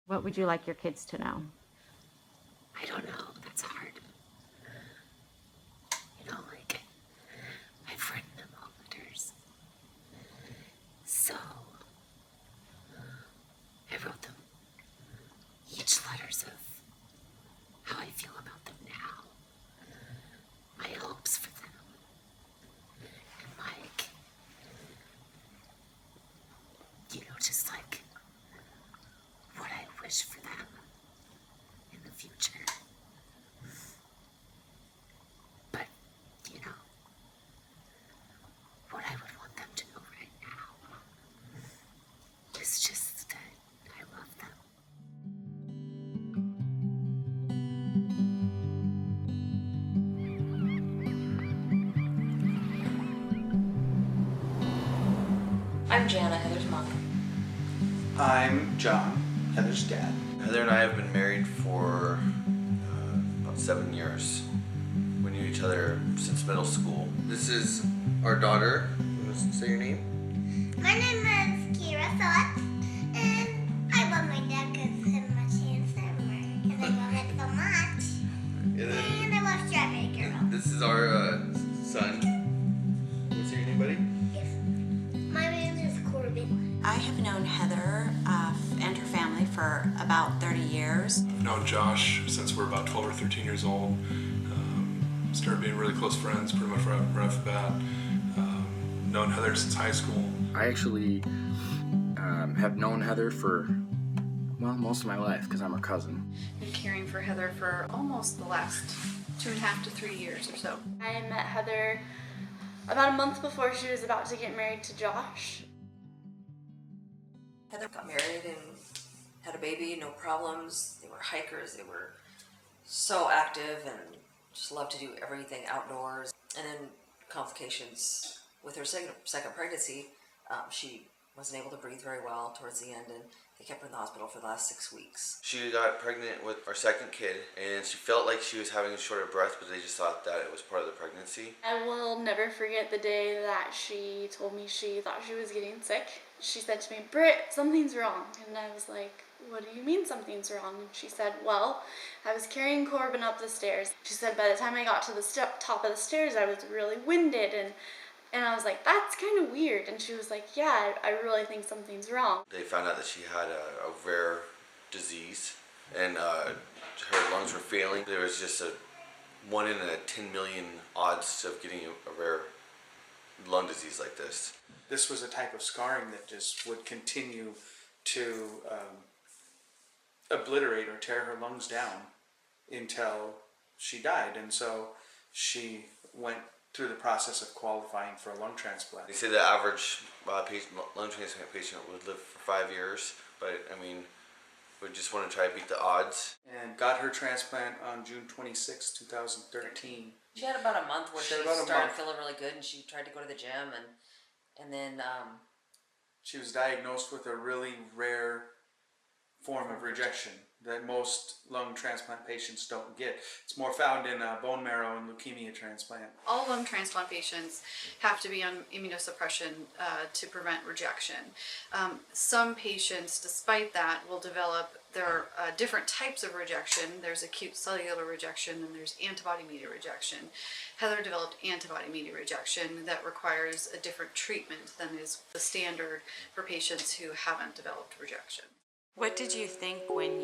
What would you like your kids to know? I don't know. That's hard. Like, I've written them all letters. So, I wrote them each letters of how I feel about them now. My hopes for them. And like, just like what I wish for them in the future. But, what I would want them to know right now is just that I love them. I'm Jana, Heather's mom. I'm John, Heather's dad. Heather and I have been married for about 7 years. We knew each other since middle school. This is our daughter. You want to say your name? My name is Guerra, and I love my dad because he's much handsomer, because I love it so much. And I love Strawberry Girl. This is our son. You want to say your name, buddy? Yes. My name is Corbin. I have known Heather and her family for about 30 years. I've known Josh since we're about 12 or 13 years old. Started being really close friends pretty much right off the bat. Known Heather since high school. I actually have known Heather for, most of my life because I'm her cousin. Been caring for Heather for almost the last 2.5 to 3 years or so. I met Heather about a month before she was about to get married to Josh. Heather got married and had a baby, no problems. They were hikers. They were so active and just loved to do everything outdoors. And then complications with her second pregnancy. She wasn't able to breathe very well towards the end, and they kept her in the hospital for the last 6 weeks. She got pregnant with our second kid, and she felt like she was having a shorter breath, but they just thought that it was part of the pregnancy. I will never forget the day that she told me she thought she was getting sick. She said to me, "Britt, something's wrong." And I was like, "What do you mean something's wrong?" And she said, "Well, I was carrying Corbin up the stairs." She said, "By the time I got to the top of the stairs, I was really winded." And I was like, "That's kind of weird." And she was like, "Yeah, I really think something's wrong." They found out that she had a rare disease, and her lungs were failing. There was just a 1 in a 10 million odds of getting a rare lung disease like this. This was a type of scarring that just would continue to obliterate or tear her lungs down until she died. And so she went through the process of qualifying for a lung transplant. They say the average lung transplant patient would live for 5 years, but I mean, we just want to try to beat the odds. And got her transplant on June 26, 2013. She had about a month where she started feeling really good, and she tried to go to the gym, and then she was diagnosed with a really rare form of rejection that most lung transplant patients don't get. It's more found in bone marrow and leukemia transplant. All lung transplant patients have to be on immunosuppression to prevent rejection. Some patients, despite that, will develop there are different types of rejection. There's acute cellular rejection and there's antibody-mediated rejection. Heather developed antibody-mediated rejection that requires a different treatment than is the standard for patients who haven't developed rejection. What did you think when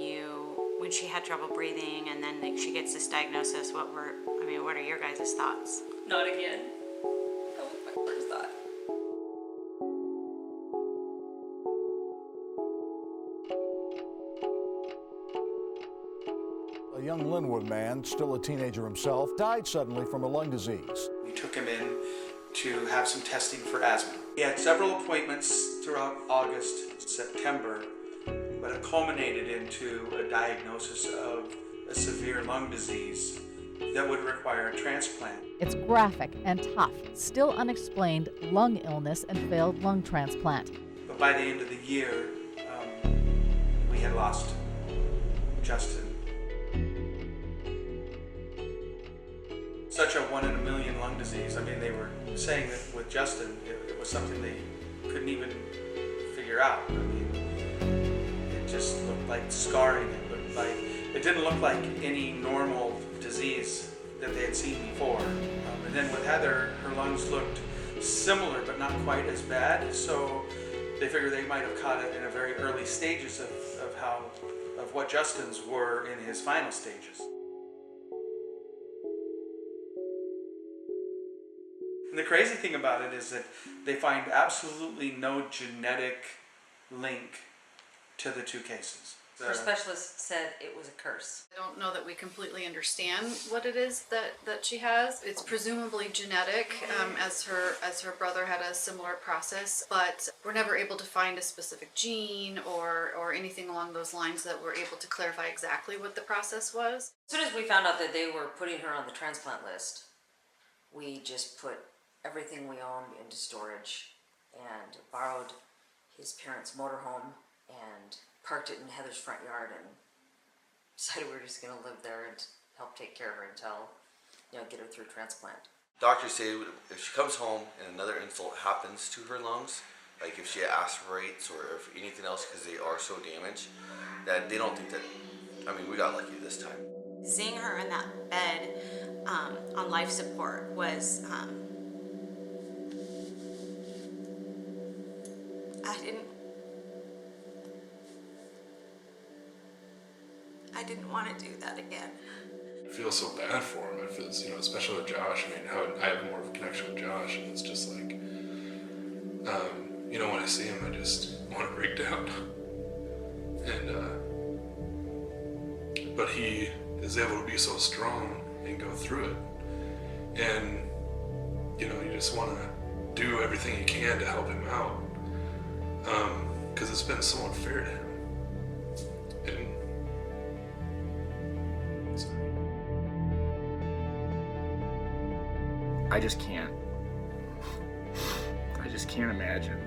she had trouble breathing and then she gets this diagnosis? What are your guys' thoughts? Not again. That was my first thought. A young Linwood man, still a teenager himself, died suddenly from a lung disease. We took him in to have some testing for asthma. He had several appointments throughout August, September, but it culminated into a diagnosis of a severe lung disease that would require a transplant. It's graphic and tough. Still unexplained lung illness and failed lung transplant. But by the end of the year, we had lost Justin. Such a 1 in a million lung disease. I mean, they were saying that with Justin, it was something they couldn't even figure out. I mean, it just looked like scarring. It didn't look like any normal disease that they had seen before. And then with Heather, her lungs looked similar but not quite as bad, so they figured they might have caught it in a very early stages of what Justin's were in his final stages. And the crazy thing about it is that they find absolutely no genetic link to the two cases. Her specialist said it was a curse. I don't know that we completely understand what it is that she has. It's presumably genetic, as her brother had a similar process, but we're never able to find a specific gene or anything along those lines that we're able to clarify exactly what the process was. As soon as we found out that they were putting her on the transplant list, we just put everything we owned into storage and borrowed his parents' motorhome and parked it in Heather's front yard and decided we were just going to live there and help take care of her until, get her through transplant. Doctors say if she comes home and another insult happens to her lungs, like if she aspirates or if anything else because they are so damaged, that they don't think that, we got lucky this time. Seeing her in that bed on life support was, I didn't want to do that again. I feel so bad for him. I feel, especially with Josh. I have more of a connection with Josh, and it's just like, when I see him, I just want to break down. And, but he is able to be so strong and go through it. And, you just want to do everything you can to help him out. Because it's been so unfair to him. And, I just can't imagine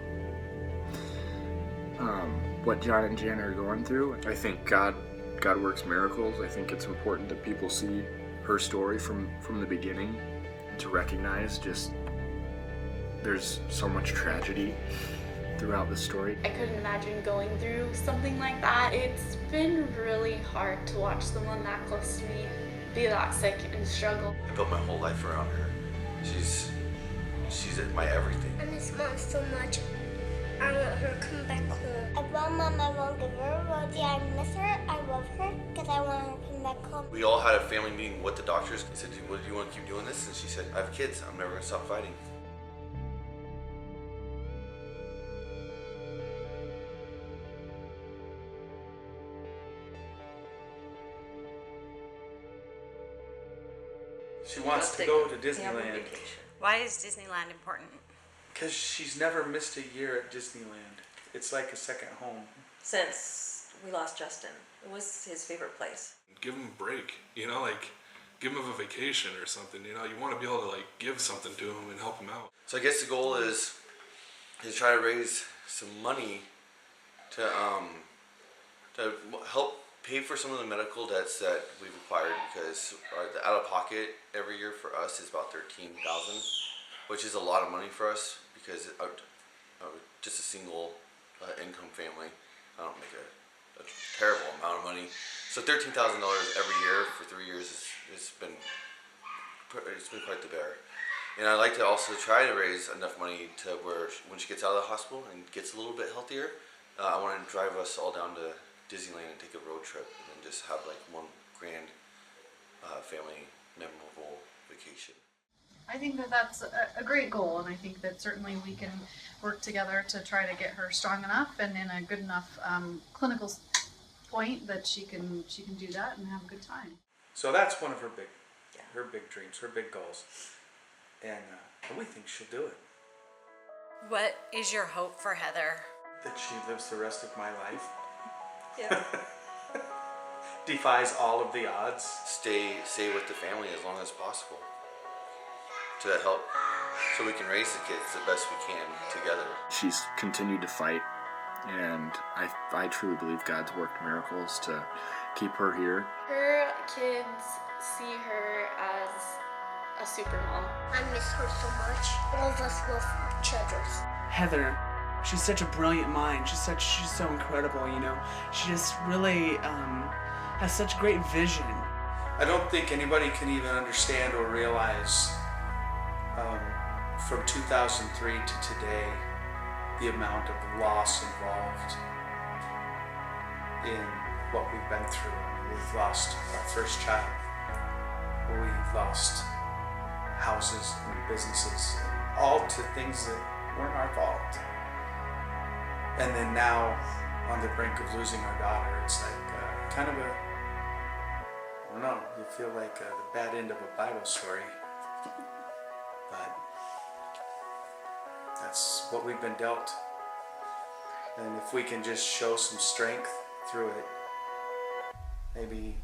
what John and Jan are going through. I think God works miracles. I think it's important that people see her story from the beginning and to recognize just there's so much tragedy throughout the story. I couldn't imagine going through something like that. It's been really hard to watch someone that close to me be that sick and struggle. I built my whole life around her. She's my everything. I miss Mom so much. I want her to come back home. I love Mom, I won't give her a rosy. I miss her, I love her, because I want her to come back home. We all had a family meeting with the doctors. They said, "Well, do you want to keep doing this?" And she said, "I have kids. I'm never going to stop fighting." She wants to go to Disneyland. Why is Disneyland important? Because she's never missed a year at Disneyland. It's like a second home. Since we lost Justin, it was his favorite place. give him a break, give him a vacation or something, you want to be able to give something to him and help him out. So I guess the goal is to try to raise some money to help pay for some of the medical debts that we've acquired, because the out-of-pocket every year for us is about $13,000, which is a lot of money for us because just a single income family, I don't make a terrible amount of money. So $13,000 every year for 3 years it's been quite the bear. And I'd like to also try to raise enough money to where when she gets out of the hospital and gets a little bit healthier, I want to drive us all down to Disneyland and take a road trip and then just have one grand family memorable vacation. I think that's a great goal, and I think that certainly we can work together to try to get her strong enough and in a good enough clinical point that she can do that and have a good time. So that's one of her big dreams, her big goals, and we think she'll do it. What is your hope for Heather? That she lives the rest of my life. Yeah. Defies all of the odds. Stay with the family as long as possible to help, so we can raise the kids the best we can together. She's continued to fight, and I truly believe God's worked miracles to keep her here. Her kids see her as a super mom. I miss her so much. All of us love children. Heather she's such a brilliant mind. She's so incredible, you know. She just really has such great vision. I don't think anybody can even understand or realize from 2003 to today the amount of loss involved in what we've been through. I mean, we've lost our first child. We've lost houses and businesses, and all to things that weren't our fault. And then now, on the brink of losing our daughter, it's like kind of a, I don't know, you feel like the bad end of a Bible story. But that's what we've been dealt. And if we can just show some strength through it, maybe